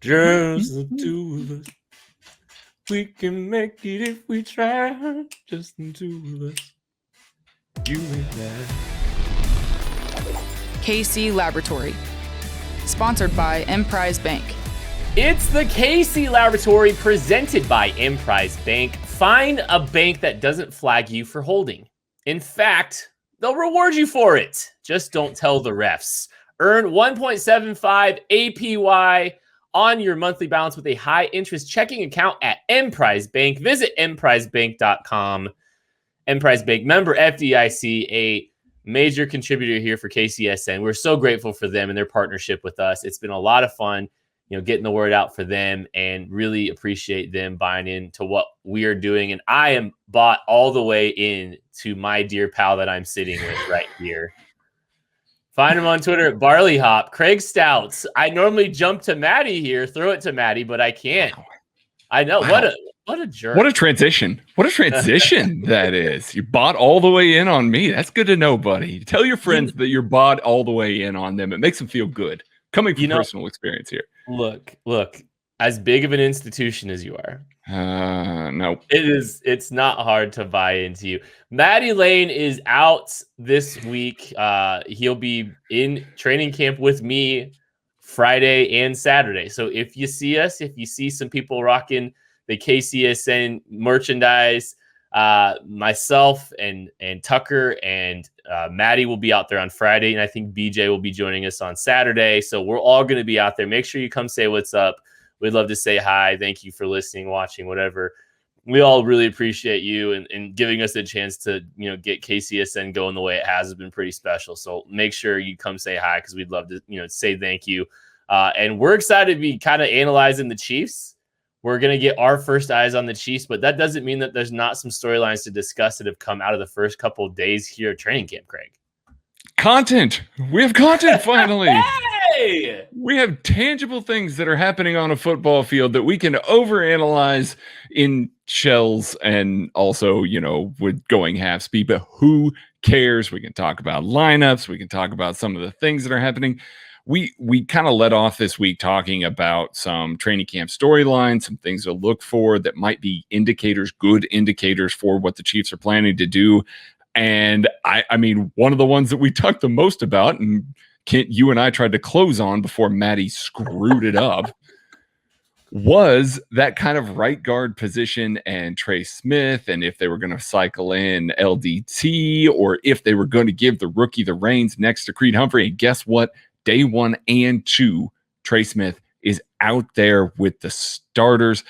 Just the two of us. We can make it if we try. Just the two of us. You and I. KC Laboratory. Sponsored by Emprise Bank. It's the KC Laboratory presented by Emprise Bank. Find a bank that doesn't flag you for holding. In fact, they'll reward you for it. Just don't tell the refs. Earn 1.75 APY on your monthly balance with a high interest checking account at Emprise Bank. Visit emprisebank.com. Emprise Bank, member FDIC, a major contributor here for KCSN. We're so grateful for them and their partnership with us. It's been a lot of fun, getting the word out for them, and really appreciate them buying into what we are doing. And I am bought all the way in to my dear pal that I'm sitting with right here. Find him on Twitter at Barley Hop. Craig Stout. I normally jump to Maddie here, throw it to Maddie, but I can't. I know. Wow. What a jerk. What a transition. What a transition that is. You bought all the way in on me. That's good to know, buddy. Tell your friends that you're bought all the way in on them. It makes them feel good. Coming from personal experience here. Look, as big of an institution as you are. No. It's not hard to buy into you. Maddie Lane is out this week. He'll be in training camp with me Friday and Saturday. So if you see us, if you see some people rocking the KCSN merchandise, myself and Tucker and Maddie will be out there on Friday, and I think BJ will be joining us on Saturday. So we're all going to be out there. Make sure you come say what's up. We'd love to say hi. Thank you for listening, watching, whatever. We all really appreciate you and giving us a chance to, get KCSN going the way it has been pretty special. So make sure you come say hi, because we'd love to, say thank you. And we're excited to be kind of analyzing the Chiefs. We're going to get our first eyes on the Chiefs, but that doesn't mean that there's not some storylines to discuss that have come out of the first couple of days here at training camp, Craig. Content. We have content finally. Hey! We have tangible things that are happening on a football field that we can overanalyze in shells and also, with going half speed. But who cares? We can talk about lineups. We can talk about some of the things that are happening. We kind of led off this week talking about some training camp storylines, some things to look for that might be good indicators for what the Chiefs are planning to do. And I mean, one of the ones that we talked the most about, and Kent, you and I tried to close on before Maddie screwed it up, was that kind of right guard position and Trey Smith, and if they were going to cycle in LDT, or if they were going to give the rookie the reins next to Creed Humphrey. And guess what? Day 1 and 2, Trey Smith is out there with the starters.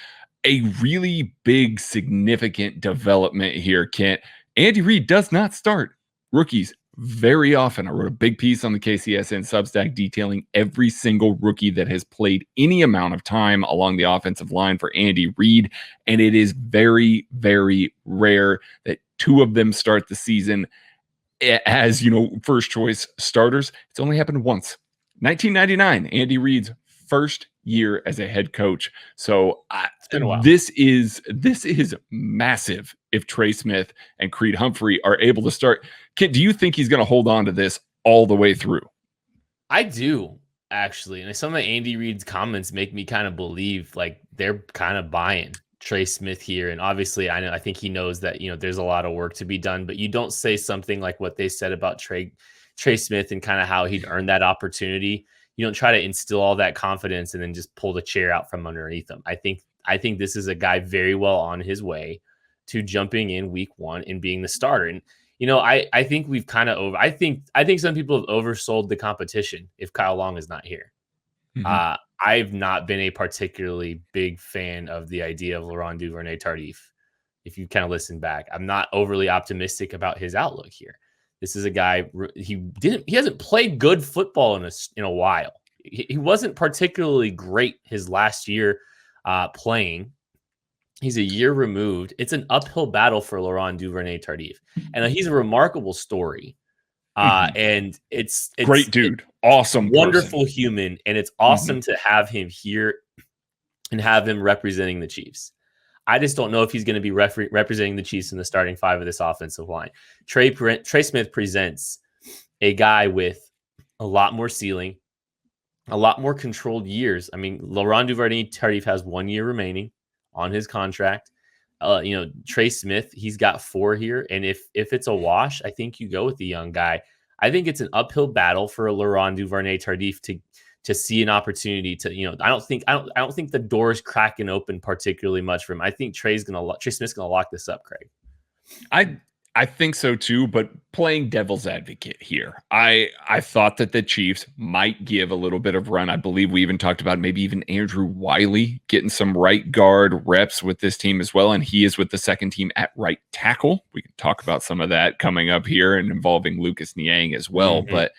A really big, significant development here, Kent. Andy Reid does not start rookies very often. I wrote a big piece on the KCSN Substack detailing every single rookie that has played any amount of time along the offensive line for Andy Reid, and it is very, very rare that 2 of them start the season as, first choice starters. It's only happened once. 1999, Andy Reid's first year as a head coach. So it's been a while. This is massive if Trey Smith and Creed Humphrey are able to start. Kit, do you think he's going to hold on to this all the way through? I do, actually. And some of Andy Reid's comments make me kind of believe like they're kind of buying Trey Smith here. And obviously, I think he knows that, there's a lot of work to be done, but you don't say something like what they said about Trey Smith and kind of how he'd earned that opportunity. You don't try to instill all that confidence and then just pull the chair out from underneath him. I think this is a guy very well on his way to jumping in week 1 and being the starter. And, I think we've kind of I think some people have oversold the competition if Kyle Long is not here. Mm-hmm. I've not been a particularly big fan of the idea of Laurent Duvernay-Tardif. If you kind of listen back, I'm not overly optimistic about his outlook here. This is a guy, he hasn't played good football in a while. He wasn't particularly great his last year playing. He's a year removed. It's an uphill battle for Laurent Duvernay-Tardif. And he's a remarkable story. And it's great dude. Awesome. Wonderful human. And it's awesome to have him here and have him representing the Chiefs. I just don't know if he's going to be representing the Chiefs in the starting 5 of this offensive line. Trey Smith presents a guy with a lot more ceiling, a lot more controlled years. I mean, Laurent Duvernay-Tardif has 1 year remaining on his contract. Trey Smith, he's got 4 here, and if it's a wash, I think you go with the young guy. I think it's an uphill battle for Laurent Duvernay-Tardif to see an opportunity to, I don't think the door's cracking open particularly much for him. I think Trey Smith's gonna lock this up, Craig. I think so too, but playing devil's advocate here, I thought that the Chiefs might give a little bit of run. I believe we even talked about maybe even Andrew Wiley getting some right guard reps with this team as well, and he is with the second team at right tackle. We can talk about some of that coming up here and involving Lucas Niang as well, but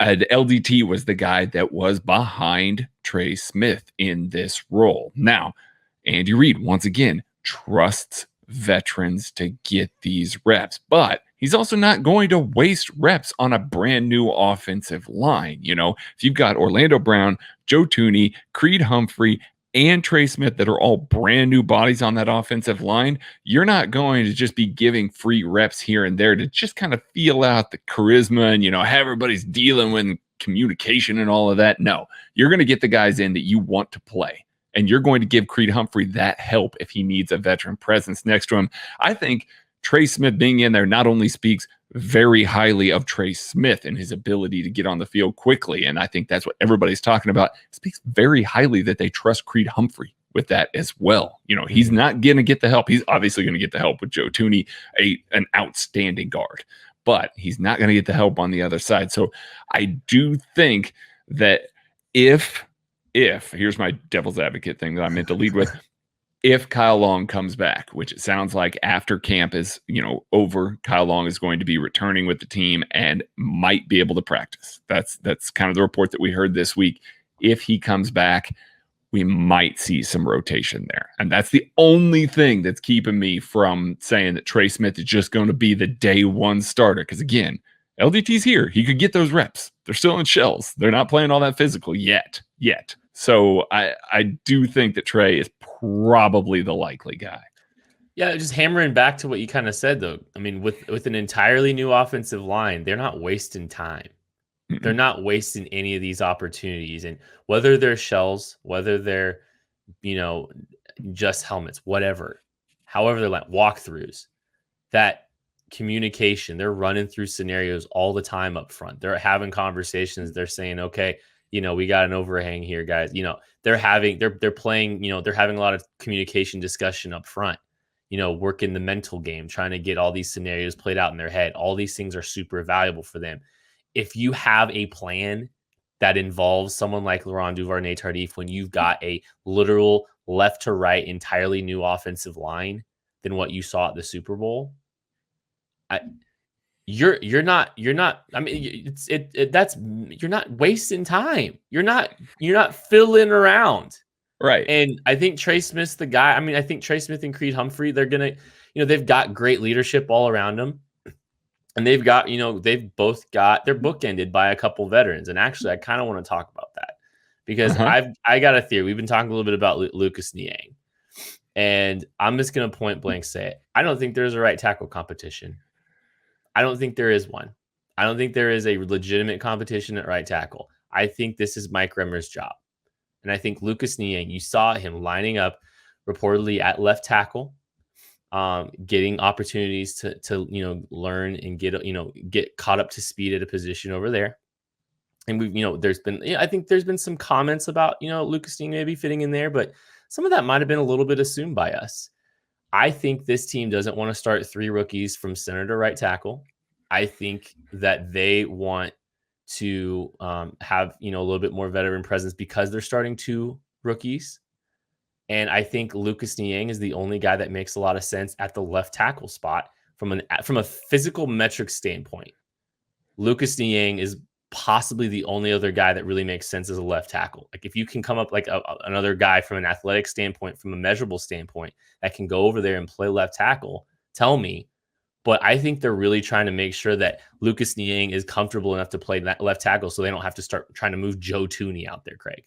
LDT was the guy that was behind Trey Smith in this role. Now, Andy Reid, once again, trusts veterans to get these reps, but he's also not going to waste reps on a brand new offensive line. If you've got Orlando Brown, Joe Thuney, Creed Humphrey, and Trey Smith that are all brand new bodies on that offensive line, you're not going to just be giving free reps here and there to just kind of feel out the charisma and, have everybody's dealing with communication and all of that. No, you're going to get the guys in that you want to play. And you're going to give Creed Humphrey that help if he needs a veteran presence next to him. I think Trey Smith being in there not only speaks very highly of Trey Smith and his ability to get on the field quickly, and I think that's what everybody's talking about. It speaks very highly that they trust Creed Humphrey with that as well. He's not going to get the help. He's obviously going to get the help with Joe Thuney, an outstanding guard, but he's not going to get the help on the other side. So I do think that if here's my devil's advocate thing that I meant to lead with, if Kyle Long comes back, which it sounds like after camp is, over, Kyle Long is going to be returning with the team and might be able to practice. That's kind of the report that we heard this week. If he comes back, we might see some rotation there. And that's the only thing that's keeping me from saying that Trey Smith is just going to be the day one starter. Because again, LDT's here. He could get those reps. They're still in shells. They're not playing all that physical yet. So I do think that Trey is probably the likely guy. Yeah, just hammering back to what you kind of said, though. I mean, with an entirely new offensive line, they're not wasting time. Mm-mm. They're not wasting any of these opportunities. And whether they're shells, whether they're, just helmets, whatever, however they're like walkthroughs, that communication, they're running through scenarios all the time up front. They're having conversations. They're saying, okay, we got an overhang here, guys. They're playing, they're having a lot of communication discussion up front, working the mental game, trying to get all these scenarios played out in their head. All these things are super valuable for them. If you have a plan that involves someone like Laurent Duvernay-Tardif, when you've got a literal left to right, entirely new offensive line than what you saw at the Super Bowl, you're not I mean you're not wasting time. You're not fiddling around. Right. And I think Trey Smith's the guy. I mean, I think Trey Smith and Creed Humphrey, they're going to, they've got great leadership all around them. And they've got, they're bookended by a couple veterans. And actually, I kind of want to talk about that because I got a theory. We've been talking a little bit about Lucas Niang. And I'm just going to point blank say it. I don't think there's a right tackle competition. I don't think there is one. I don't think there is a legitimate competition at right tackle. I think this is Mike Remmer's job. And I think Lucas Niang, you saw him lining up reportedly at left tackle, getting opportunities to learn and get caught up to speed at a position over there. And we've, I think there's been some comments about, Lucas Niang maybe fitting in there, but some of that might have been a little bit assumed by us. I think this team doesn't want to start 3 rookies from center to right tackle. I think that they want to have, a little bit more veteran presence because they're starting 2 rookies. And I think Lucas Niang is the only guy that makes a lot of sense at the left tackle spot from a physical metric standpoint. Lucas Niang is possibly the only other guy that really makes sense as a left tackle. Like if you can come up like another guy from an athletic standpoint, from a measurable standpoint that can go over there and play left tackle, tell me. But I think they're really trying to make sure that Lucas Niang is comfortable enough to play that left tackle so they don't have to start trying to move Joe Thuney out there, Craig.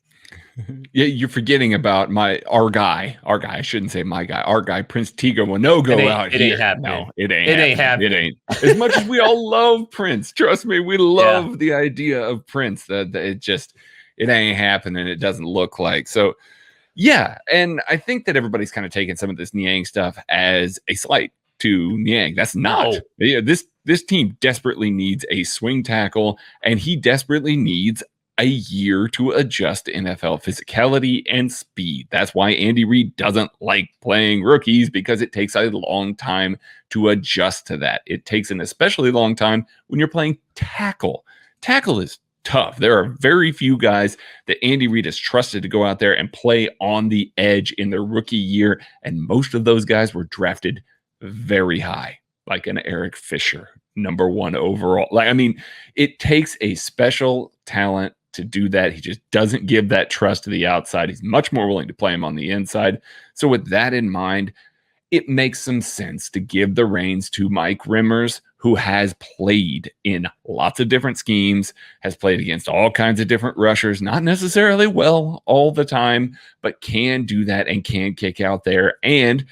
Yeah, you're forgetting about our guy, I shouldn't say my guy, our guy, Prince Tigo Wanogo out here. It ain't happening. No, it ain't happening. It ain't. As much as we all love Prince, trust me, we love the idea of Prince. That it just, it ain't happening. It doesn't look like. So, yeah. And I think that everybody's kind of taking some of this Niang stuff as a slight to Niang. That's not. No. Yeah, this team desperately needs a swing tackle, and he desperately needs a year to adjust to NFL physicality and speed. That's why Andy Reid doesn't like playing rookies, because it takes a long time to adjust to that. It takes an especially long time when you're playing tackle. Tackle is tough. There are very few guys that Andy Reid has trusted to go out there and play on the edge in their rookie year, and most of those guys were drafted very high, like an Eric Fisher, number 1 overall. Like, I mean, it takes a special talent to do that. He just doesn't give that trust to the outside. He's much more willing to play him on the inside. So with that in mind, it makes some sense to give the reins to Mike Remmers, who has played in lots of different schemes, has played against all kinds of different rushers, not necessarily well all the time, but can do that and can kick out there. And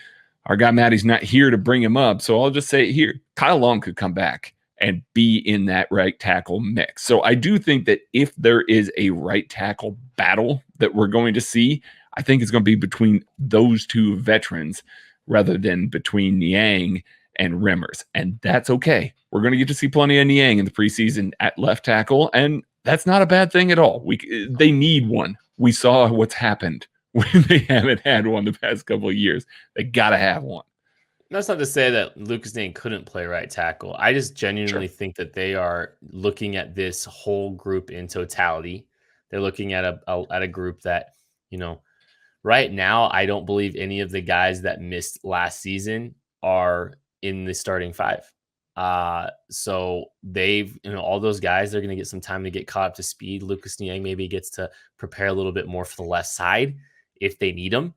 our guy Maddie's not here to bring him up, so I'll just say it here. Kyle Long could come back and be in that right tackle mix. So I do think that if there is a right tackle battle that we're going to see, I think it's going to be between those two veterans rather than between Niang and Remmers. And that's okay. We're going to get to see plenty of Niang in the preseason at left tackle, and that's not a bad thing at all. They need one. We saw what's happened when they haven't had one the past couple of years. They got to have one. That's not to say that Lucas Niang couldn't play right tackle. I just genuinely think that they are looking at this whole group in totality. They're looking at a group that, right now, I don't believe any of the guys that missed last season are in the starting 5. So they've, all those guys, they're going to get some time to get caught up to speed. Lucas Niang maybe gets to prepare a little bit more for the left side if they need him.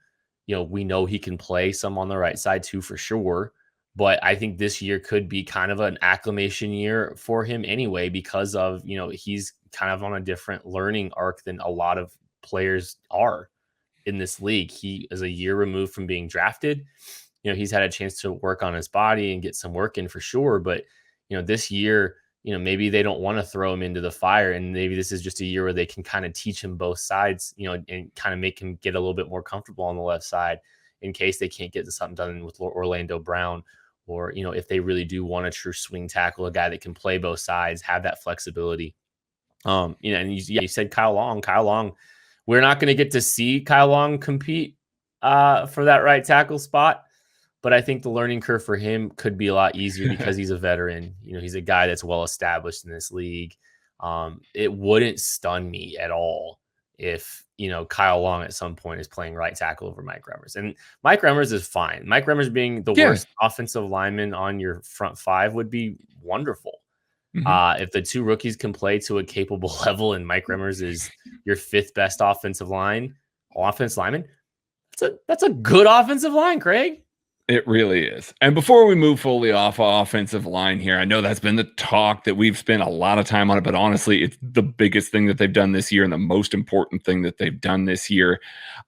We know he can play some on the right side too, for sure. But I think this year could be kind of an acclimation year for him anyway, because of, he's kind of on a different learning arc than a lot of players are in this league. He is a year removed from being drafted. He's had a chance to work on his body and get some work in for sure. But, this year, maybe they don't want to throw him into the fire. And maybe this is just a year where they can kind of teach him both sides, and kind of make him get a little bit more comfortable on the left side in case they can't get something done with Orlando Brown. Or, if they really do want a true swing tackle, a guy that can play both sides, have that flexibility. And you said Kyle Long. Kyle Long, we're not going to get to see Kyle Long compete for that right tackle spot. But I think the learning curve for him could be a lot easier because he's a veteran. He's a guy that's well established in this league. It wouldn't stun me at all if, Kyle Long at some point is playing right tackle over Mike Remmers. And Mike Remmers is fine. Mike Remmers being the worst offensive lineman on your front 5 would be wonderful. Mm-hmm. If the two rookies can play to a capable level and Mike Remmers is your 5th best offensive lineman, that's a good offensive line, Craig. It really is. And before we move fully off offensive line here, I know that's been the talk that we've spent a lot of time on it, but honestly, it's the biggest thing that they've done this year and the most important thing that they've done this year.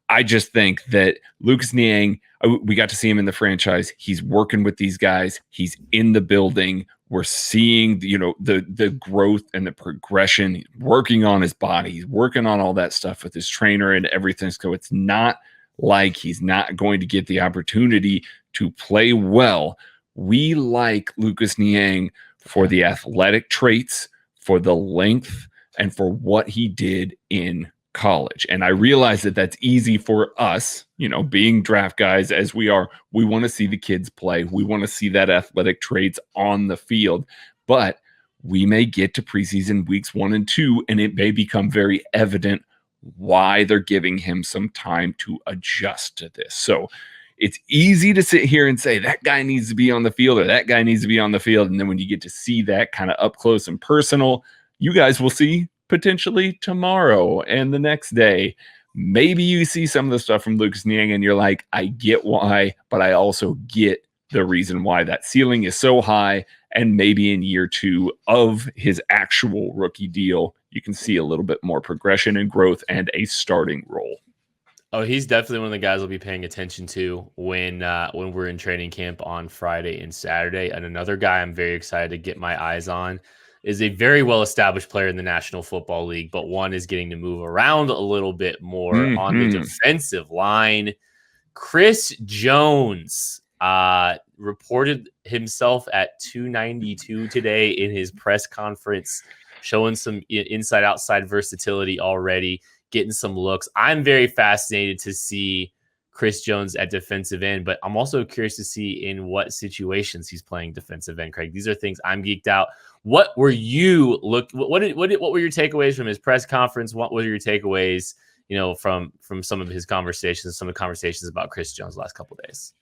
I just think that Lucas Niang, we got to see him in the franchise. He's working with these guys. He's in the building. We're seeing, the growth and the progression. He's working on his body. He's working on all that stuff with his trainer and everything. So it's not like he's not going to get the opportunity to play well. We like Lucas Niang for the athletic traits, for the length, and for what he did in college. And I realize that that's easy for us, being draft guys as we are. We want to see the kids play. We want to see that athletic traits on the field. But we may get to preseason weeks 1 and 2, and it may become very evident why they're giving him some time to adjust to this. So it's easy to sit here and say that guy needs to be on the field or that guy needs to be on the field. And then when you get to see that kind of up close and personal, you guys will see potentially tomorrow and the next day. Maybe you see some of the stuff from Lucas Niang and you're like, I get why, but I also get the reason why that ceiling is so high. And maybe in year 2 of his actual rookie deal, you can see a little bit more progression and growth and a starting role. Oh, he's definitely one of the guys I'll be paying attention to when we're in training camp on Friday and Saturday. And another guy I'm very excited to get my eyes on is a very well-established player in the National Football League, but one is getting to move around a little bit more on the defensive line. Chris Jones reported himself at 292 today in his press conference, showing some inside-outside versatility already, getting some looks. I'm very fascinated to see Chris Jones at defensive end, but I'm also curious to see in what situations he's playing defensive end, Craig. These are things I'm geeked out. What were you what were your takeaways from his press conference? What were your takeaways, from some of his conversations, some of the conversations about Chris Jones the last couple of days?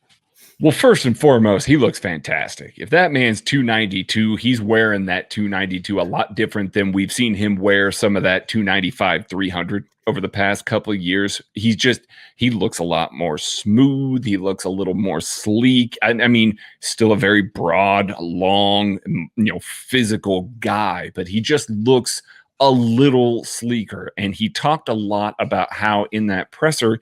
Well, first and foremost, he looks fantastic. If that man's 292, he's wearing that 292 a lot different than we've seen him wear some of that 295, 300 over the past couple of years. He looks a lot more smooth. He looks a little more sleek. I mean, still a very broad, long, physical guy, but he just looks a little sleeker. And he talked a lot about how in that presser,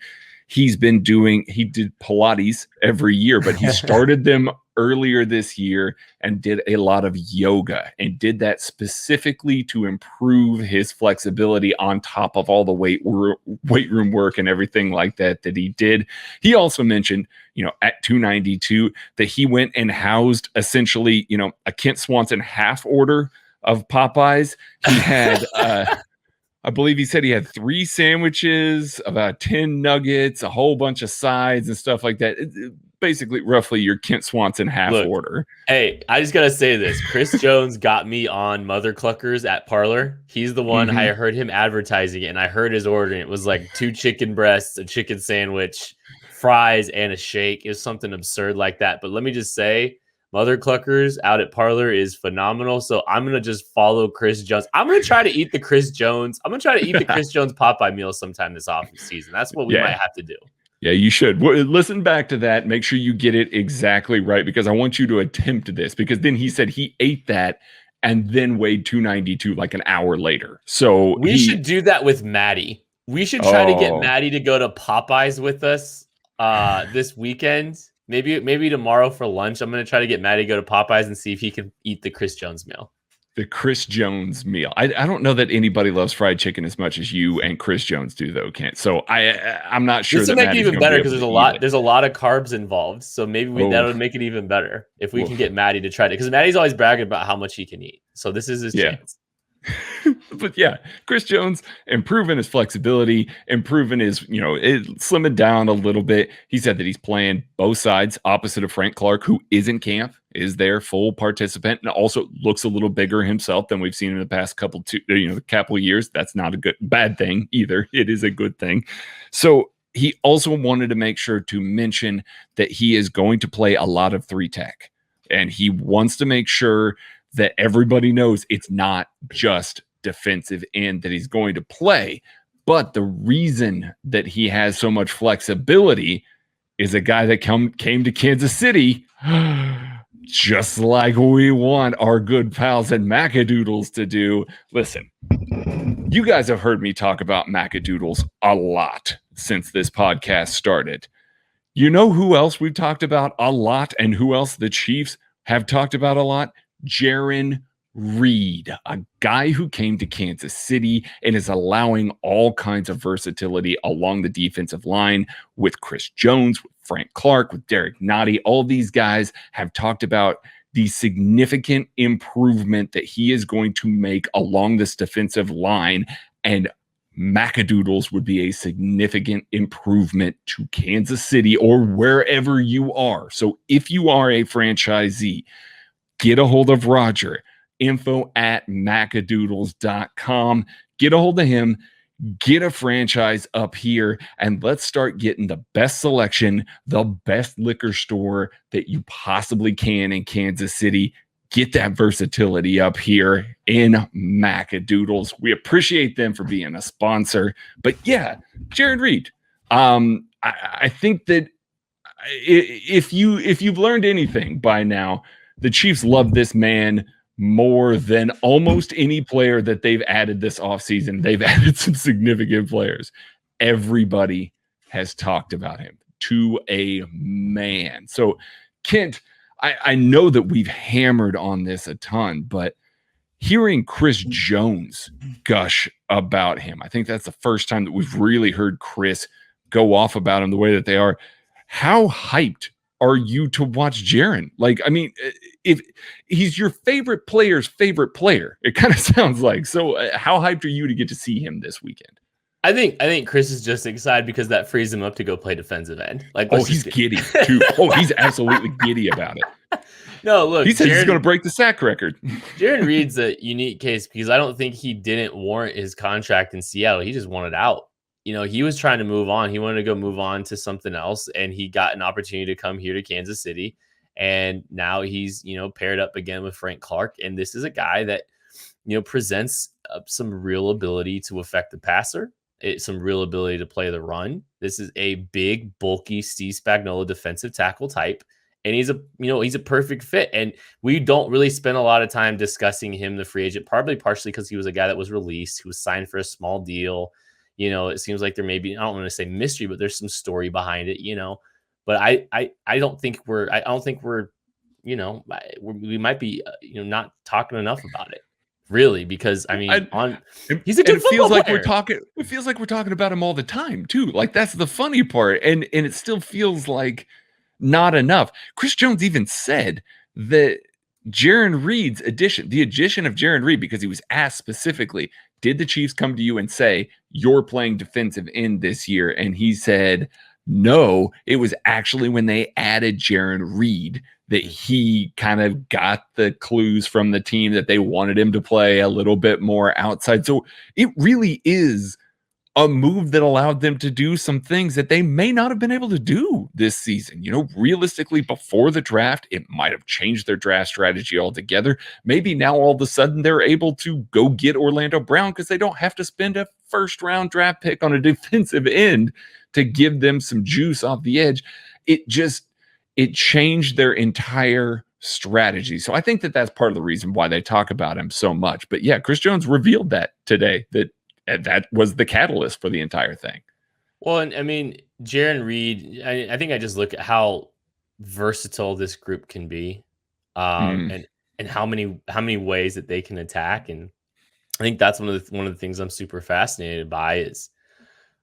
he did Pilates every year, but he started them earlier this year and did a lot of yoga and did that specifically to improve his flexibility on top of all the weight room work and everything like that he did. He also mentioned, at 292 that he went and housed essentially, a Kent Swanson half order of Popeyes. He had, I believe he said he had 3 sandwiches, about 10 nuggets, a whole bunch of sides and stuff like that. Basically, roughly your Kent Swanson half order. Hey, I just got to say this. Chris Jones got me on Mother Cluckers at Parlor. He's the one, I heard him advertising it, and I heard his order. And it was like 2 chicken breasts, a chicken sandwich, fries, and a shake. It was something absurd like that. But let me just say, Mother Cluckers out at Parlor is phenomenal. So I'm going to just follow Chris Jones. I'm going to try to eat the Chris Jones. I'm going to try to eat the Chris Jones Popeye meal sometime this off season. That's what we might have to do. Yeah, you should. Listen back to that. Make sure you get it exactly right, because I want you to attempt this, because then he said he ate that and then weighed 292 like an hour later. So we should do that with Maddie. We should try to get Maddie to go to Popeyes with us this weekend. Maybe tomorrow for lunch. I'm going to try to get Maddie to go to Popeyes and see if he can eat the Chris Jones meal. The Chris Jones meal. I don't know that anybody loves fried chicken as much as you and Chris Jones do, though, Kent. So I'm not sure. This will make it even better because there's a lot of carbs involved. So maybe that would make it even better if we can get Maddie to try it, because Maddie's always bragging about how much he can eat. So this is his chance. But yeah, Chris Jones improving his flexibility, improving his, slimming down a little bit. He said that he's playing both sides opposite of Frank Clark, who is in camp, is their full participant, and also looks a little bigger himself than we've seen in the past couple years. That's not a bad thing either. It is a good thing. So he also wanted to make sure to mention that he is going to play a lot of 3-tech, and he wants to make sure that everybody knows it's not just defensive end that he's going to play. But the reason that he has so much flexibility is a guy that came to Kansas City, just like we want our good pals at Macadoodles to do. Listen, you guys have heard me talk about Macadoodles a lot since this podcast started. You know who else we've talked about a lot, and who else the Chiefs have talked about a lot? Jaren Reed, a guy who came to Kansas City and is allowing all kinds of versatility along the defensive line with Chris Jones, with Frank Clark, with Derek Nottie. All these guys have talked about the significant improvement that he is going to make along this defensive line, and Macadoodles would be a significant improvement to Kansas City or wherever you are. So if you are a franchisee, get a hold of Roger, info@macadoodles.com. Get a hold of him, get a franchise up here, and let's start getting the best selection, the best liquor store that you possibly can in Kansas City. Get that versatility up here in Macadoodles. We appreciate them for being a sponsor. But yeah, Jaren Reed. I think that if you've learned anything by now, the Chiefs love this man more than almost any player that they've added this offseason. They've added some significant players. Everybody has talked about him to a man. So, Kent, I know that we've hammered on this a ton, but hearing Chris Jones gush about him, I think that's the first time that we've really heard Chris go off about him the way that they are. How hyped are you to watch Jaren? Like, I mean, if he's your favorite player's favorite player, it kind of sounds like. So how hyped are you to get to see him this weekend? I think Chris is just excited because that frees him up to go play defensive end. Like, oh, he's giddy too. Oh, he's absolutely giddy about it. No, look, he said he's going to break the sack record. Jaren Reed's a unique case because I don't think he didn't warrant his contract in Seattle. He just wanted out. You know, he was trying to move on. He wanted to go move on to something else, and he got an opportunity to come here to Kansas City. And now he's, you know, paired up again with Frank Clark. And this is a guy that, you know, presents some real ability to affect the passer. Some real ability to play the run. This is a big, bulky Steve Spagnuolo defensive tackle type. And he's a perfect fit. And we don't really spend a lot of time discussing him, the free agent, partially because he was a guy that was released, who was signed for a small deal. You know, it seems like there may be, I don't want to say mystery, but there's some story behind it, you know. But I don't think we're, you know, we might be, you know, not talking enough about it. Really, because I mean, he's a good football player. It feels like we're talking about him all the time too. Like, that's the funny part, and it still feels like not enough. Chris Jones even said that Jaren Reed's the addition of Jaren Reed, because he was asked specifically, did the Chiefs come to you and say you're playing defensive end this year? And he said no. It was actually when they added Jaren Reed that he kind of got the clues from the team that they wanted him to play a little bit more outside. So it really is a move that allowed them to do some things that they may not have been able to do this season. You know, realistically, before the draft, it might have changed their draft strategy altogether. Maybe now all of a sudden they're able to go get Orlando Brown because they don't have to spend a first-round draft pick on a defensive end to give them some juice off the edge. It changed their entire strategy. So I think that that's part of the reason why they talk about him so much. But yeah, Chris Jones revealed that today, that was the catalyst for the entire thing. Well, and I mean, Jaren Reed, I think I just look at how versatile this group can be, and how many ways that they can attack. And I think that's one of the things I'm super fascinated by is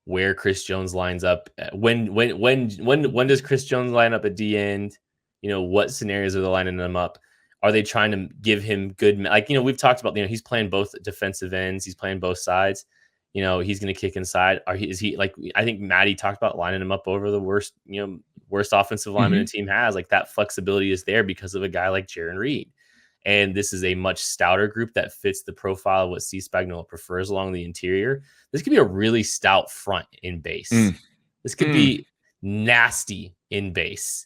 where Chris Jones lines up. When does Chris Jones line up at D end? You know, what scenarios are they lining them up? Are they trying to give him good, like, you know, we've talked about, you know, he's playing both defensive ends. He's playing both sides. You know, he's going to kick inside. Is he like, I think Maddie talked about lining him up over the worst offensive lineman the team has. Like, that flexibility is there because of a guy like Jaren Reed. And this is a much stouter group that fits the profile of what Steve Spagnuolo prefers along the interior. This could be a really stout front in base. This could be nasty in base.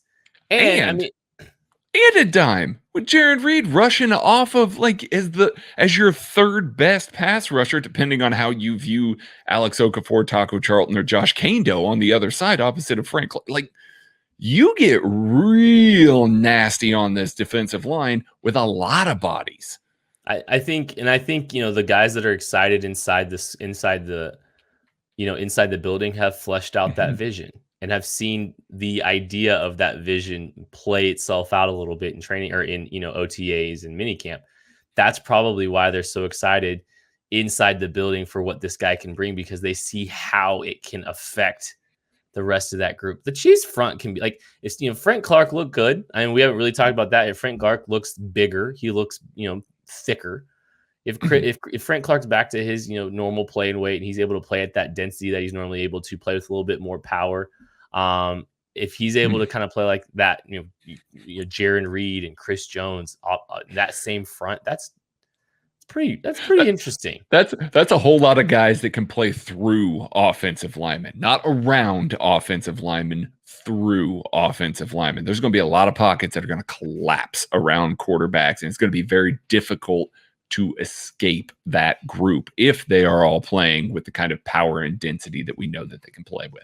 And I mean, and a dime with Jaren Reed rushing off of, like, as your third best pass rusher, depending on how you view Alex Okafor, Taco Charlton, or Josh Kando on the other side, opposite of Frank. Like, you get real nasty on this defensive line with a lot of bodies. I think, you know, the guys that are excited inside the building have fleshed out that vision and have seen the idea of that vision play itself out a little bit in training, or in, you know, OTAs and minicamp. That's probably why they're so excited inside the building for what this guy can bring, because they see how it can affect the rest of that group. The Chiefs front can be like, it's, you know, Frank Clark looked good. I mean, we haven't really talked about that. If Frank Clark looks bigger, he looks, you know, thicker. If Frank Clark's back to his, you know, normal playing weight, and he's able to play at that density that he's normally able to play with a little bit more power, if he's able to kind of play like that, you know, Jaren Reed and Chris Jones, that same front, that's pretty interesting. That's a whole lot of guys that can play through offensive linemen, not around offensive linemen, through offensive linemen. There's going to be a lot of pockets that are going to collapse around quarterbacks, and it's going to be very difficult to escape that group if they are all playing with the kind of power and density that we know that they can play with.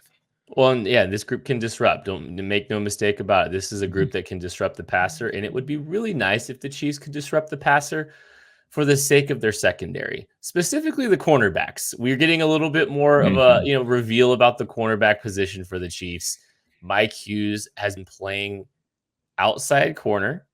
Well, and yeah, this group can disrupt. Don't make no mistake about it. This is a group that can disrupt the passer, and it would be really nice if the Chiefs could disrupt the passer for the sake of their secondary, specifically the cornerbacks. We're getting a little bit more of a, you know, reveal about the cornerback position for the Chiefs. Mike Hughes has been playing outside corner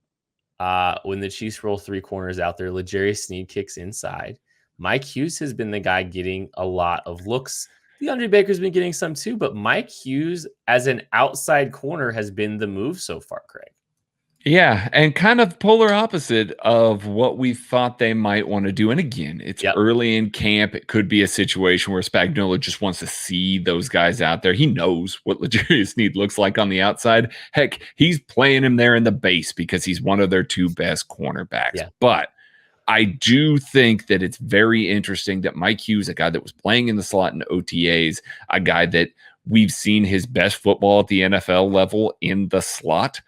when the Chiefs roll 3 corners out there, L'Jarius Sneed kicks inside. Mike Hughes has been the guy getting a lot of looks. DeAndre Baker's been getting some too, but Mike Hughes as an outside corner has been the move so far, Craig. Yeah, and kind of polar opposite of what we thought they might want to do. And again, it's early in camp. It could be a situation where Spagnuolo just wants to see those guys out there. He knows what L'Jarius Sneed looks like on the outside. Heck, he's playing him there in the base because he's one of their 2 best cornerbacks. Yeah. But I do think that it's very interesting that Mike Hughes, a guy that was playing in the slot in OTAs, a guy that we've seen his best football at the NFL level in the slot,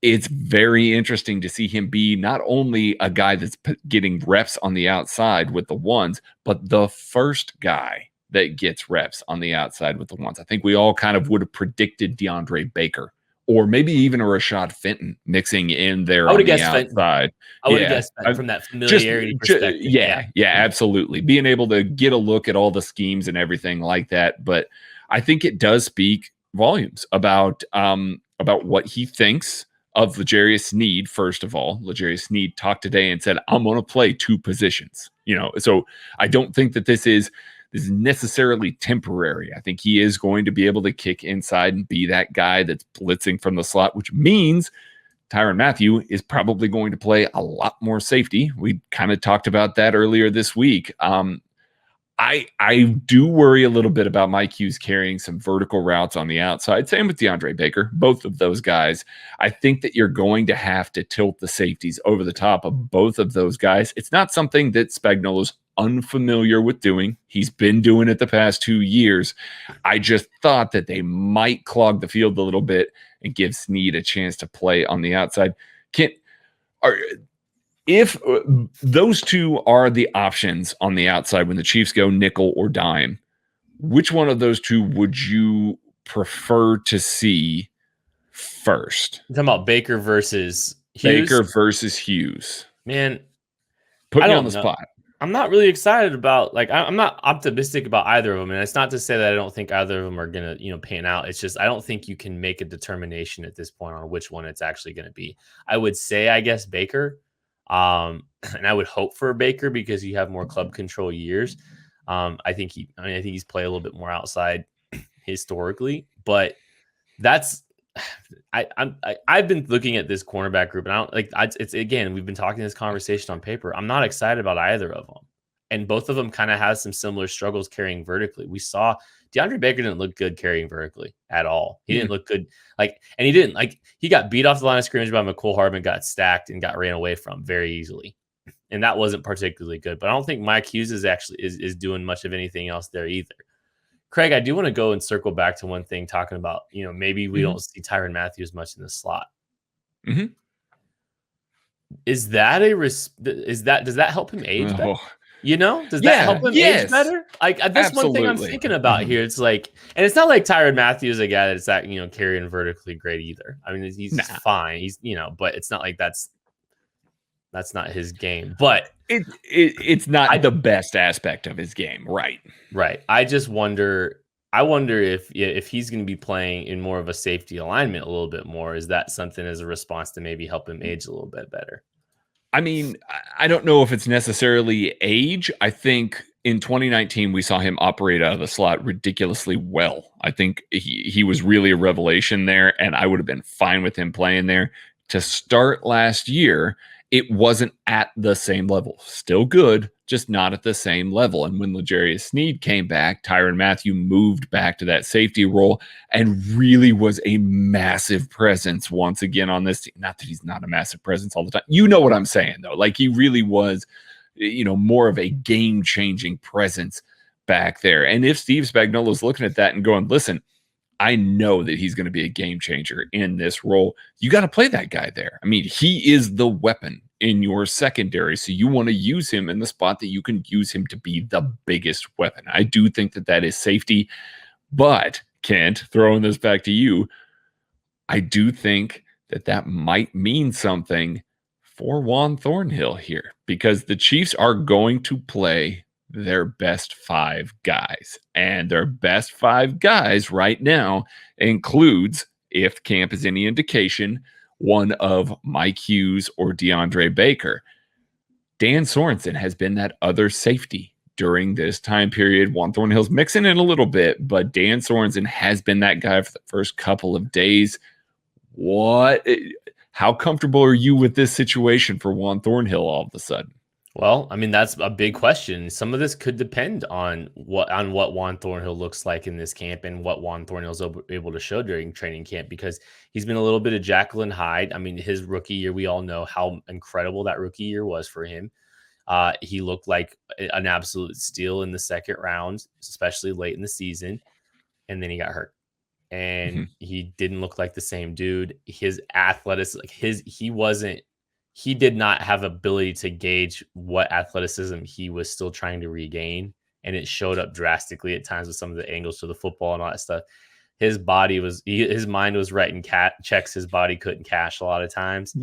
it's very interesting to see him be not only a guy that's getting reps on the outside with the ones, but the first guy that gets reps on the outside with the ones. I think we all kind of would have predicted DeAndre Baker or maybe even a Rashad Fenton mixing in there on the outside. I would have guessed Fenton from that familiarity perspective. Yeah, absolutely. Being able to get a look at all the schemes and everything like that. But I think it does speak volumes about what he thinks of L'Jarius Sneed. First of all, L'Jarius Sneed talked today and said, I'm going to play 2 positions. So I don't think that this is necessarily temporary. I think he is going to be able to kick inside and be that guy that's blitzing from the slot, which means Tyrann Mathieu is probably going to play a lot more safety. We kind of talked about that earlier this week. I do worry a little bit about Mike Hughes carrying some vertical routes on the outside. Same with DeAndre Baker, both of those guys. I think that you're going to have to tilt the safeties over the top of both of those guys. It's not something that Spagnuolo's unfamiliar with doing. He's been doing it the past 2 years. I just thought that they might clog the field a little bit and give Sneed a chance to play on the outside. If those 2 are the options on the outside when the Chiefs go nickel or dime, which one of those 2 would you prefer to see first? You're talking about Baker versus Hughes? Baker versus Hughes. Man, put me on the spot. I'm not really excited about, I'm not optimistic about either of them. And it's not to say that I don't think either of them are going to, pan out. It's just, I don't think you can make a determination at this point on which one it's actually going to be. I would say, I guess, Baker. And I would hope for Baker because you have more club control years. I think he's played a little bit more outside historically, but I've been looking at this cornerback group and it's again, we've been talking this conversation on paper. I'm not excited about either of them. And both of them kind of have some similar struggles carrying vertically. We saw DeAndre Baker didn't look good carrying vertically at all. He didn't look good. He got beat off the line of scrimmage by McCole Hardman, got stacked and got ran away from very easily. And that wasn't particularly good. But I don't think Mike Hughes is doing much of anything else there either. Craig, I do want to go and circle back to one thing, talking about, maybe we don't see Tyrann Mathieu as much in the slot. Mm-hmm. Does that help him age better? Does that help him age better? That's one thing I'm thinking about here. It's and it's not like Tyrann Mathieu is a guy that's carrying vertically great either. I mean, he's fine. He's but it's not like that's not his game. But it's not the best aspect of his game, right? Right. I just wonder. I wonder if he's going to be playing in more of a safety alignment a little bit more. Is that something as a response to maybe help him age a little bit better? I mean, I don't know if it's necessarily age. I think in 2019, we saw him operate out of the slot ridiculously well. I think he was really a revelation there, and I would have been fine with him playing there. To start last year, it wasn't at the same level. Still good, just not at the same level. And when L'Jarius Sneed came back, Tyrann Mathieu moved back to that safety role and really was a massive presence once again on this team. Not that he's not a massive presence all the time. You know what I'm saying, though. He really was, more of a game-changing presence back there. And if Steve Spagnuolo is looking at that and going, listen, I know that he's going to be a game changer in this role, you got to play that guy there. I mean, he is the weapon in your secondary, so you want to use him in the spot that you can use him to be the biggest weapon. I do think that is safety, but Kent, throwing this back to you, I do think that might mean something for Juan Thornhill here, because the Chiefs are going to play their best 5 guys, and their best 5 guys right now includes, if camp is any indication, one of Mike Hughes or DeAndre Baker. Dan Sorensen has been that other safety during this time period. Juan Thornhill's mixing in a little bit, but Dan Sorensen has been that guy for the first couple of days. How comfortable are you with this situation for Juan Thornhill all of a sudden? Well, I mean, that's a big question. Some of this could depend on what Juan Thornhill looks like in this camp and what Juan Thornhill's able to show during training camp, because he's been a little bit of Jekyll and Hyde. I mean, his rookie year, we all know how incredible that rookie year was for him. He looked like an absolute steal in the second round, especially late in the season, and then he got hurt. And he didn't look like the same dude. His athleticism, he did not have ability to gauge what athleticism he was still trying to regain. And it showed up drastically at times with some of the angles to the football and all that stuff. His mind was writing checks his body couldn't cash a lot of times.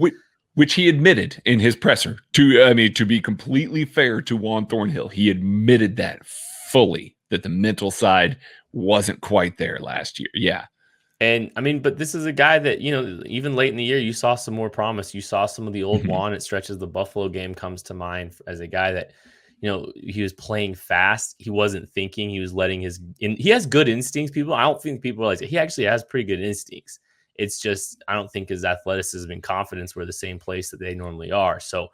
Which he admitted in his presser. To be completely fair to Juan Thornhill, he admitted that fully, that the mental side wasn't quite there last year. Yeah. And I mean, but this is a guy that, even late in the year, you saw some more promise. You saw some of the old Juan at stretches. The Buffalo game comes to mind as a guy that, he was playing fast. He wasn't thinking. He was he has good instincts. I don't think people realize it. He actually has pretty good instincts. It's just, I don't think his athleticism and confidence were the same place that they normally are. So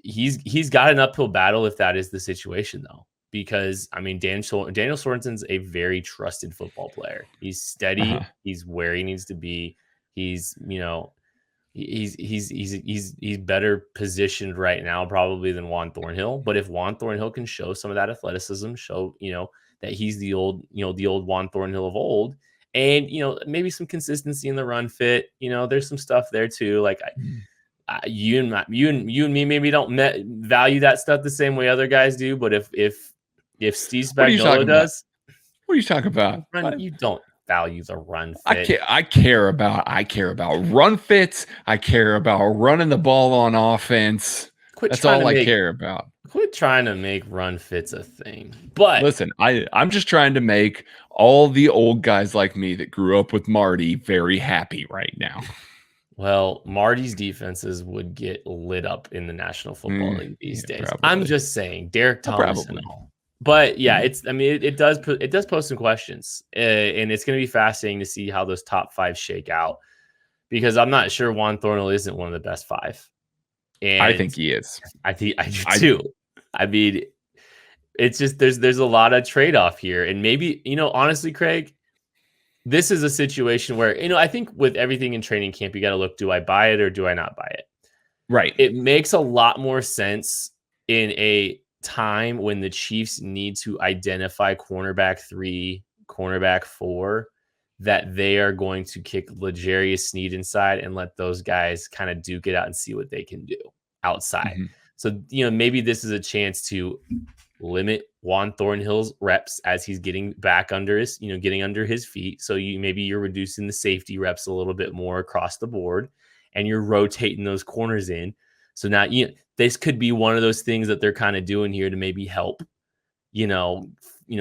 he's got an uphill battle if that is the situation, though. Because, I mean, Daniel Sorensen's a very trusted football player. He's steady. He's where he needs to be. He's better positioned right now probably than Juan Thornhill. But if Juan Thornhill can show some of that athleticism, that he's the old Juan Thornhill of old, and maybe some consistency in the run fit, there's some stuff there too. Like you and me maybe don't value that stuff the same way other guys do. But if Steve Spagnuolo does, what are you talking about? You don't value the run fit. I care about run fits. I care about running the ball on offense. That's all I care about. Quit trying to make run fits a thing. But listen, I'm just trying to make all the old guys like me that grew up with Marty very happy right now. Well, Marty's defenses would get lit up in the National Football League these days. Probably. I'm just saying, Derek Thomas and all. But yeah, it does pose some questions, and it's going to be fascinating to see how those top five shake out, because I'm not sure Juan Thornhill isn't one of the best five. And I think he is. I do too. I mean, it's just there's a lot of trade-off here, and maybe honestly, Craig, this is a situation where I think with everything in training camp, you got to look: do I buy it or do I not buy it? Right. It makes a lot more sense in a time when the Chiefs need to identify cornerback 3, cornerback 4, that they are going to kick L'Jarius Sneed inside and let those guys kind of duke it out and see what they can do outside. So, maybe this is a chance to limit Juan Thornhill's reps as he's getting back under his, getting under his feet. So you're reducing the safety reps a little bit more across the board, and you're rotating those corners in. So now, this could be one of those things that they're kind of doing here to maybe help,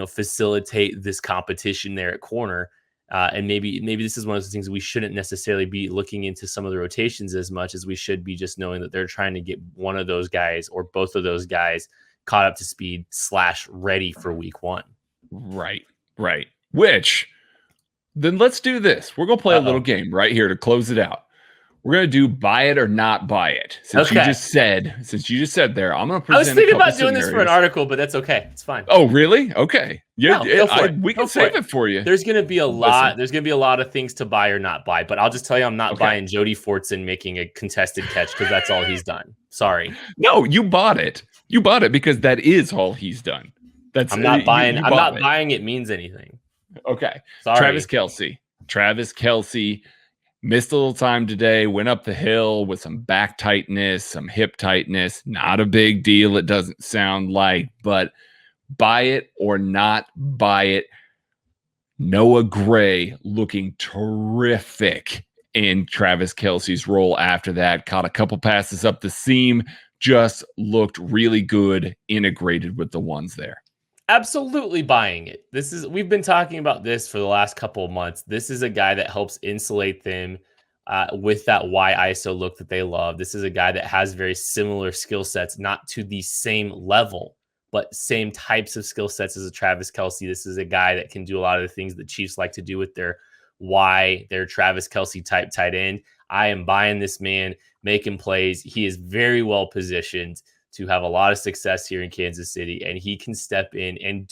facilitate this competition there at corner. And maybe this is one of those things we shouldn't necessarily be looking into some of the rotations as much as we should be just knowing that they're trying to get one of those guys or both of those guys caught up to speed / ready for week 1. Right. Which, then let's do this. We're going to play a little game right here to close it out. We're going to do buy it or not buy it. Since you just said there, I'm going to present I was thinking about doing this for an article, but that's okay. It's fine. Oh, really? Okay. Yeah, we can save it for you. There's going to be a lot. There's going to be a lot of things to buy or not buy, but I'll just tell you, I'm not buying Jody Fortson making a contested catch because that's all he's done. Sorry. No, you bought it. You bought it because that is all he's done. I'm not buying. I'm not buying it means anything. Okay. Sorry. Travis Kelsey missed a little time today, went up the hill with some back tightness, some hip tightness. Not a big deal, it doesn't sound like, but buy it or not buy it. Noah Gray looking terrific in Travis Kelsey's role after that. Caught a couple passes up the seam, just looked really good, integrated with the ones there. Absolutely buying it. We've been talking about this for the last couple of months. This is a guy that helps insulate them with that Y ISO look that they love. This is a guy that has very similar skill sets, not to the same level, but same types of skill sets as a Travis Kelsey. This is a guy that can do a lot of the things the Chiefs like to do with their Travis Kelsey type tight end. I am buying this man, making plays. He is very well positioned to have a lot of success here in Kansas City, and he can step in and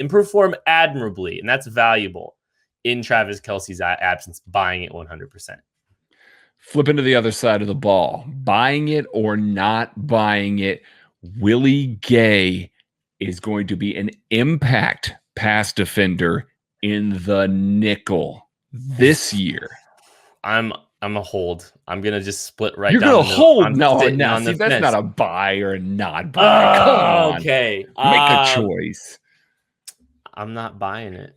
perform admirably, and that's valuable in Travis Kelsey's absence. Buying it 100%. Flipping to the other side of the ball, buying it or not buying it, Willie Gay is going to be an impact pass defender in the nickel this year. I'm a hold. I'm gonna just split right. You're down gonna hold? No, see, that's not a buy or a not buy. Come on, okay, make a choice. I'm not buying it.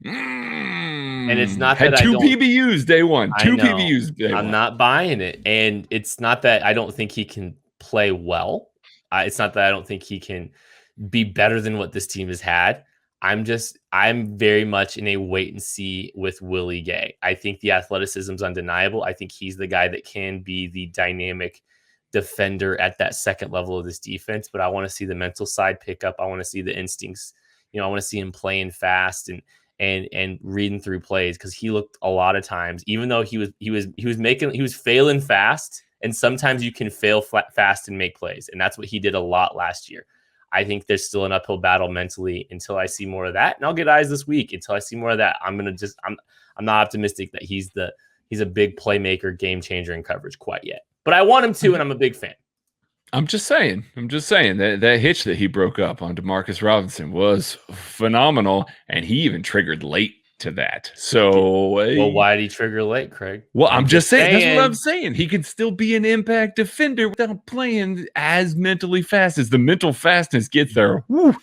And it's not had that two PBUs day one. Two PBUs day one. I'm not buying it. And it's not that I don't think he can play well. It's not that I don't think he can be better than what this team has had. I'm very much in a wait and see with Willie Gay. I think the athleticism is undeniable. I think he's the guy that can be the dynamic defender at that second level of this defense. But I want to see the mental side pick up. I want to see the instincts. I want to see him playing fast and reading through plays, because he looked a lot of times, even though he was failing fast, and sometimes you can fail fast and make plays, and that's what he did a lot last year. I think there's still an uphill battle mentally until I see more of that, and I'll get eyes this week. Until I see more of that, I'm not optimistic that he's a big playmaker, game changer in coverage quite yet, but I want him to, and I'm a big fan. I'm just saying that hitch that he broke up on Demarcus Robinson was phenomenal, and he even triggered late to that. So, well, why did he trigger late, Craig? Well, I'm just saying. That's what I'm saying. He can still be an impact defender without playing as mentally fast as the mental fastness gets there. Woo,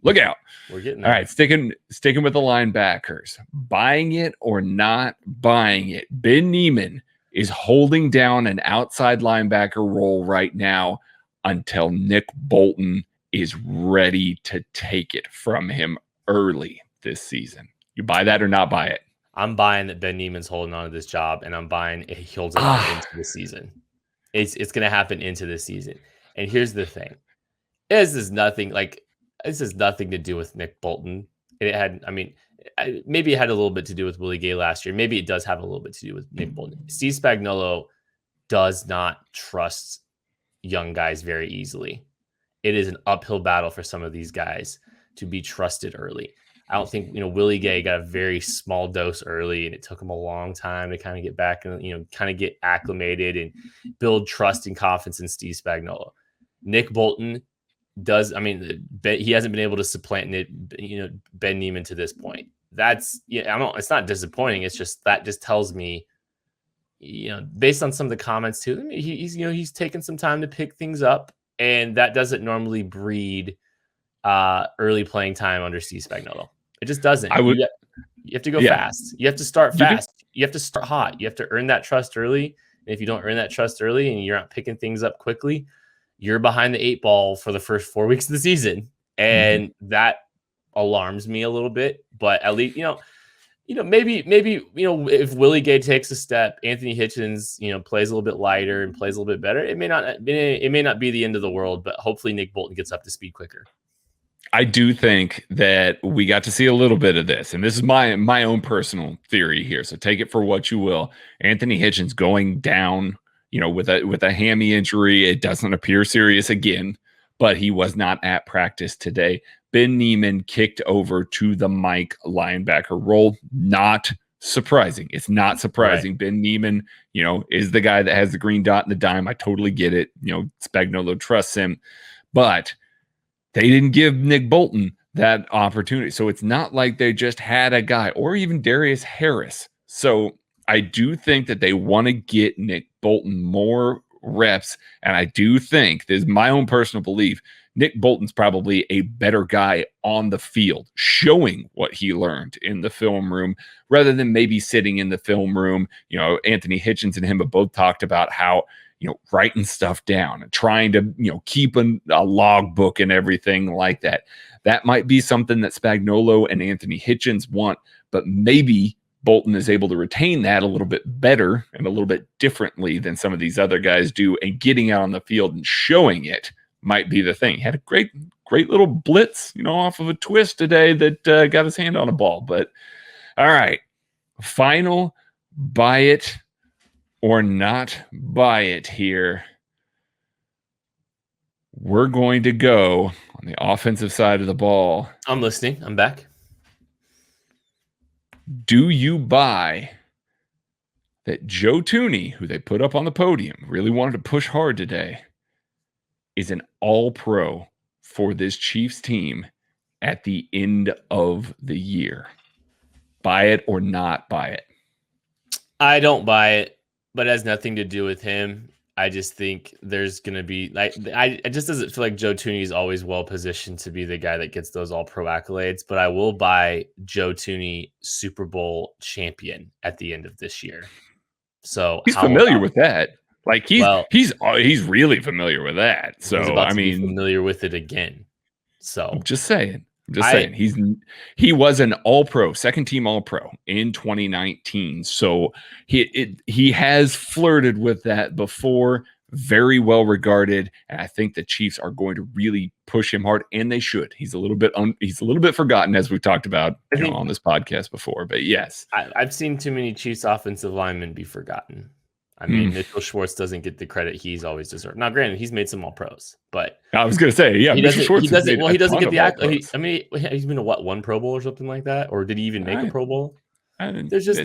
look out! We're getting there. All right, sticking with the linebackers. Buying it or not buying it, Ben Niemann is holding down an outside linebacker role right now until Nick Bolton is ready to take it from him early this season. You buy that or not buy it? I'm buying that Ben Niemann's holding on to this job, and I'm buying he holds it on into the season. It's going to happen into the season. And here's the thing. This has nothing to do with Nick Bolton. Maybe it had a little bit to do with Willie Gay last year. Maybe it does have a little bit to do with Nick Bolton. Steve Spagnuolo does not trust young guys very easily. It is an uphill battle for some of these guys to be trusted early. I don't think, Willie Gay got a very small dose early, and it took him a long time to kind of get back and, kind of get acclimated and build trust and confidence in Steve Spagnuolo. Nick Bolton he hasn't been able to supplant Ben Niemann to this point. It's not disappointing. It's just, that just tells me, based on some of the comments too, he's taken some time to pick things up, and that doesn't normally breed early playing time under Steve Spagnuolo. It just doesn't. You have to go fast. You have to start fast. You have to start hot. You have to earn that trust early. And if you don't earn that trust early and you're not picking things up quickly, you're behind the 8 ball for the first 4 weeks of the season. And that alarms me a little bit. But at least, maybe if Willie Gay takes a step, Anthony Hitchens, plays a little bit lighter and plays a little bit better, it may not be the end of the world, but hopefully Nick Bolton gets up to speed quicker. I do think that we got to see a little bit of this, and this is my own personal theory here, so take it for what you will. Anthony Hitchens going down, with a hammy injury. It doesn't appear serious again, but he was not at practice today. Ben Niemann kicked over to the Mike linebacker role. Not surprising. It's not surprising. Right. Ben Niemann, is the guy that has the green dot and the dime. I totally get it. Spagnuolo trusts him, but they didn't give Nick Bolton that opportunity. So it's not like they just had a guy, or even Darius Harris. So I do think that they want to get Nick Bolton more reps. And I do think, this is my own personal belief, Nick Bolton's probably a better guy on the field, showing what he learned in the film room, rather than maybe sitting in the film room. Anthony Hitchens and him have both talked about how, writing stuff down and trying to, keep a log book and everything like that. That might be something that Spagnuolo and Anthony Hitchens want, but maybe Bolton is able to retain that a little bit better and a little bit differently than some of these other guys do, and getting out on the field and showing it might be the thing. He had a great little blitz, off of a twist today that got his hand on a ball. But all right, final buy it or not buy it here. We're going to go on the offensive side of the ball. I'm listening. I'm back. Do you buy that Joe Thuney, who they put up on the podium, really wanted to push hard today, is an all-pro for this Chiefs team at the end of the year? Buy it or not buy it? I don't buy it, but it has nothing to do with him. I just think there's going to be it just doesn't feel like Joe Thuney is always well positioned to be the guy that gets those all pro accolades, but I will buy Joe Thuney Super Bowl champion at the end of this year. So he's familiar with that. Like he's really familiar with that. So he's about to be familiar with it again. So I'm just saying. He was an all-pro, second team all-pro in 2019. So he has flirted with that before, very well regarded, and I think the Chiefs are going to really push him hard, and they should. He's a little bit forgotten, as we've talked about on this podcast before. But yes, I've seen too many Chiefs offensive linemen be forgotten. I mean, Mitchell Schwartz doesn't get the credit he's always deserved. Now, granted, he's made some all pros, but I was going to say, yeah, Mitchell Schwartz he doesn't get the act. He's been to one Pro Bowl or something like that, or did he even make a Pro Bowl? There's just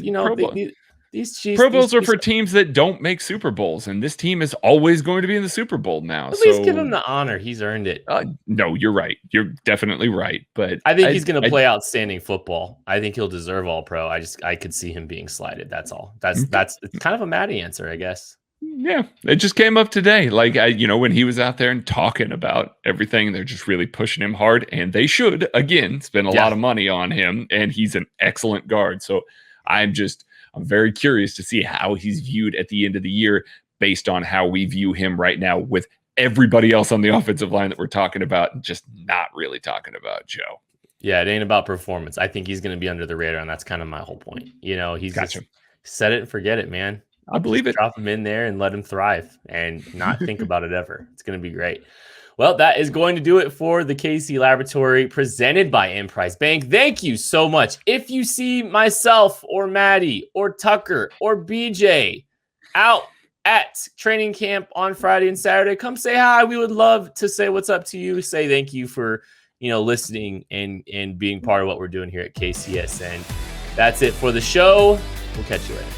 these Chiefs. Pro Bowls are for teams that don't make Super Bowls, and this team is always going to be in the Super Bowl now. At least give him the honor; he's earned it. No, you're right. You're definitely right. But I think he's going to play outstanding football. I think he'll deserve all pro. I could see him being slighted. That's all. That's it's kind of a Matty answer, I guess. Yeah, it just came up today. Like when he was out there and talking about everything, they're just really pushing him hard, and they should again spend a lot of money on him, and he's an excellent guard. So I'm very curious to see how he's viewed at the end of the year based on how we view him right now with everybody else on the offensive line that we're talking about, just not really talking about Joe. Yeah, it ain't about performance. I think he's going to be under the radar, and that's kind of my whole point. He's just set it and forget it, man. I believe it. Drop him in there and let him thrive and not think about it ever. It's going to be great. Well, that is going to do it for the KC Laboratory presented by Emprise Bank. Thank you so much. If you see myself or Maddie or Tucker or BJ out at training camp on Friday and Saturday, come say hi. We would love to say what's up to you. Say thank you for listening and being part of what we're doing here at KCSN. That's it for the show. We'll catch you later.